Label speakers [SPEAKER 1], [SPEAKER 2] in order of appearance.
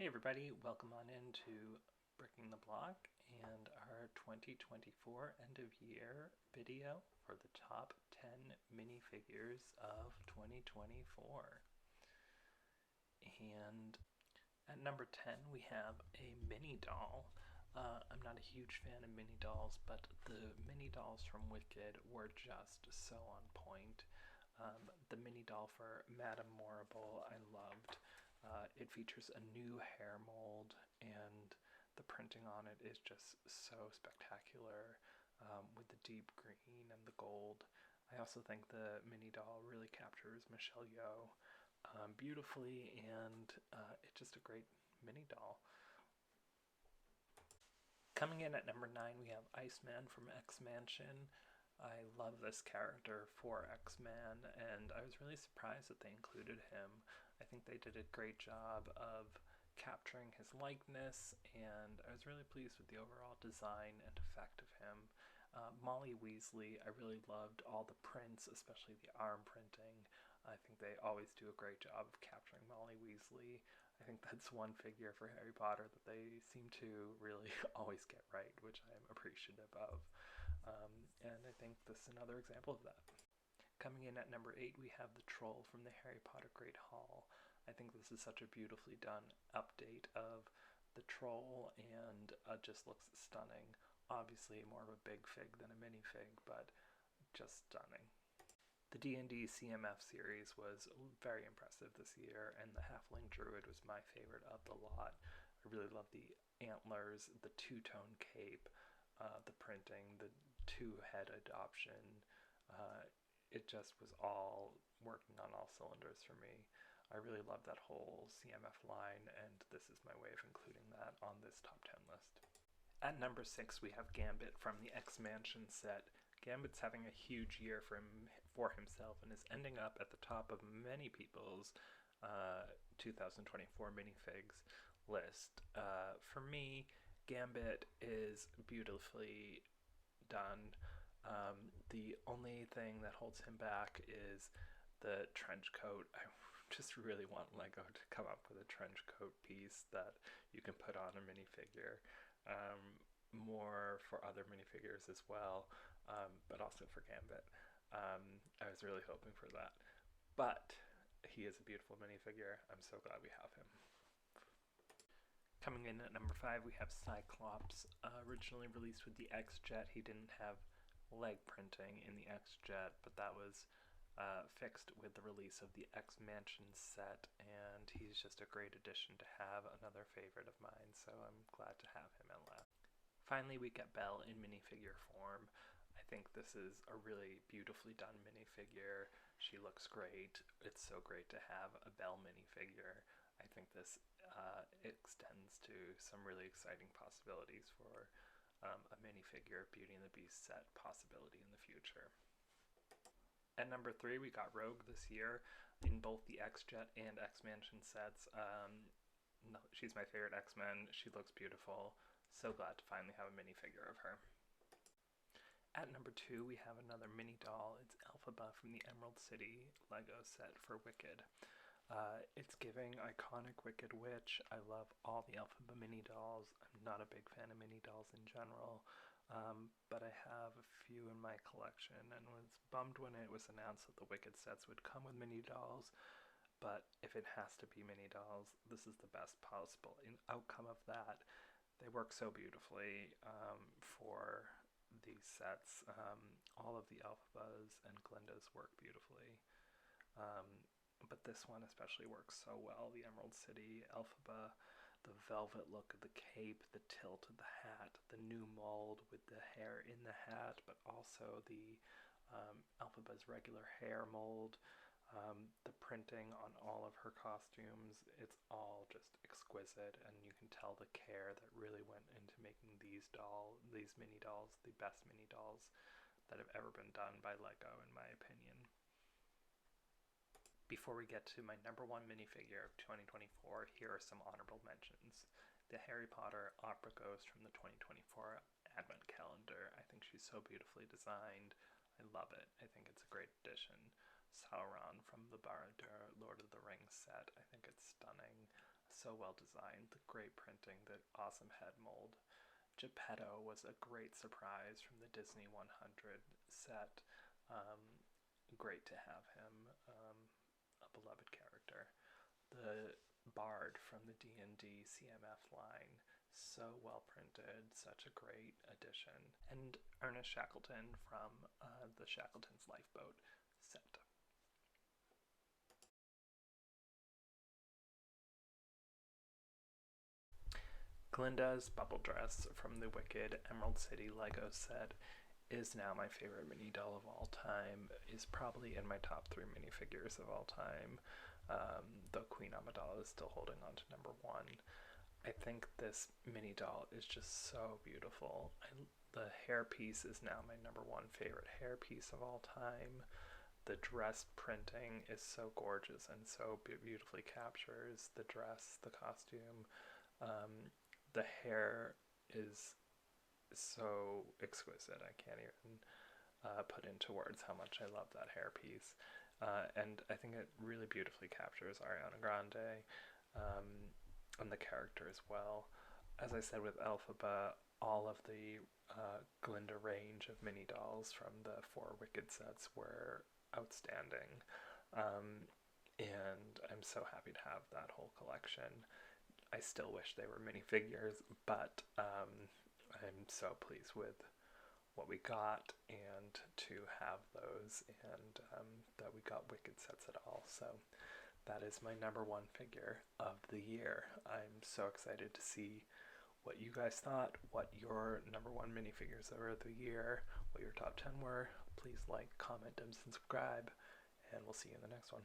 [SPEAKER 1] Hey everybody, welcome on into Bricking the Block and our 2024 end of year video for the top 10 minifigures of 2024. And at number 10 we have a mini doll. I'm not a huge fan of mini dolls, but the mini dolls from Wicked were just so on point. The mini doll for Madame Morrible I loved. It features a new hair mold, and the printing on it is just so spectacular, with the deep green and the gold. I also think the mini doll really captures Michelle Yeoh beautifully, and it's just a great mini doll. Coming in at number 9, we have Iceman from X-Mansion. I love this character for X-Men, and I was really surprised that they included him. I think they did a great job of capturing his likeness, and I was really pleased with the overall design and effect of him. Molly Weasley, I really loved all the prints, especially the arm printing. I think they always do a great job of capturing Molly Weasley. I think that's one figure for Harry Potter that they seem to really always get right, which I'm appreciative of. And I think this is another example of that. Coming in at number 8, we have the Troll from the Harry Potter Great Hall. I think this is such a beautifully done update of the Troll, and just looks stunning. Obviously more of a big fig than a minifig, but just stunning. The D&D CMF series was very impressive this year, and the Halfling Druid was my favorite of the lot. I really love the antlers, the two-tone cape, the printing, the two-head adoption. It just was all working on all cylinders for me. I really love that whole CMF line, and this is my way of including that on this top 10 list. At number 6, we have Gambit from the X-Mansion set. Gambit's having a huge year for himself and is ending up at the top of many people's 2024 minifigs list. For me, Gambit is beautifully done. The only thing that holds him back is the trench coat. I just really want Lego to come up with a trench coat piece that you can put on a minifigure. More for other minifigures as well, but also for Gambit. I was really hoping for that. But he is a beautiful minifigure. I'm so glad we have him. Coming in at number 5, we have Cyclops. Originally released with the X-Jet, he didn't have leg printing in the X-Jet, but that was fixed with the release of the X-Mansion set, and he's just a great addition to have, another favorite of mine, so I'm glad to have him at last. Finally, we get Belle in minifigure form. I think this is a really beautifully done minifigure. She looks great. It's so great to have a Belle minifigure. I think this extends to some really exciting possibilities for a minifigure Beauty and the Beast set possibility in the future. At number 3, we got Rogue this year in both the X-Jet and X-Mansion sets. No, she's my favorite X-Men. She looks beautiful. So glad to finally have a minifigure of her. At number 2, we have another mini doll. It's Elphaba from the Emerald City Lego set for Wicked. It's giving iconic Wicked Witch. I love all the Elphaba mini dolls. I'm not a big fan of mini dolls in general, but I have a few in my collection, and was bummed when it was announced that the Wicked sets would come with mini dolls. But if it has to be mini dolls, this is the best possible outcome of that. They work so beautifully for these sets. All of the Elphabas and Glindas work beautifully. But this one especially works so well. The Emerald City Elphaba, the velvet look of the cape, the tilt of the hat, the new mold with the hair in the hat, but also the Elphaba's regular hair mold. The printing on all of her costumes, it's all just exquisite, and you can tell the care that really went into making these mini dolls, the best mini dolls that have ever been done by Lego, in my opinion. Before we get to my number 1 minifigure of 2024, here are some honorable mentions. The Harry Potter Opera Ghost from the 2024 Advent Calendar. I think she's so beautifully designed. I love it. I think it's a great addition. Sauron from the Lord of the Rings set. I think it's stunning. so well designed. The great printing, the awesome head mold. Geppetto was a great surprise from the Disney 100 set. Um, Great to have him, a beloved character. The Bard from the D&D CMF line, so well printed, such a great addition. And Ernest Shackleton from the Shackleton's Lifeboat set. Glinda's bubble dress from the Wicked Emerald City Lego set is now my favorite mini doll of all time, is probably in my top 3 minifigures of all time, though Queen Amidala is still holding on to number 1. I think this mini doll is just so beautiful. The hair piece is now my number 1 favorite hair piece of all time. The dress printing is so gorgeous and so beautifully captures the dress, the costume. The hair is so exquisite. I can't even put into words how much I love that hairpiece. And I think it really beautifully captures Ariana Grande, and the character as well. As I said with Elphaba, all of the Glinda range of mini dolls from the 4 Wicked sets were outstanding. And I'm so happy to have that whole collection. I still wish they were minifigures, but I'm so pleased with what we got and to have those, and that we got Wicked sets at all. So that is my number 1 figure of the year. I'm so excited to see what you guys thought, what your number 1 minifigures of the year, what your top 10 were. Please like, comment, and subscribe, and we'll see you in the next one.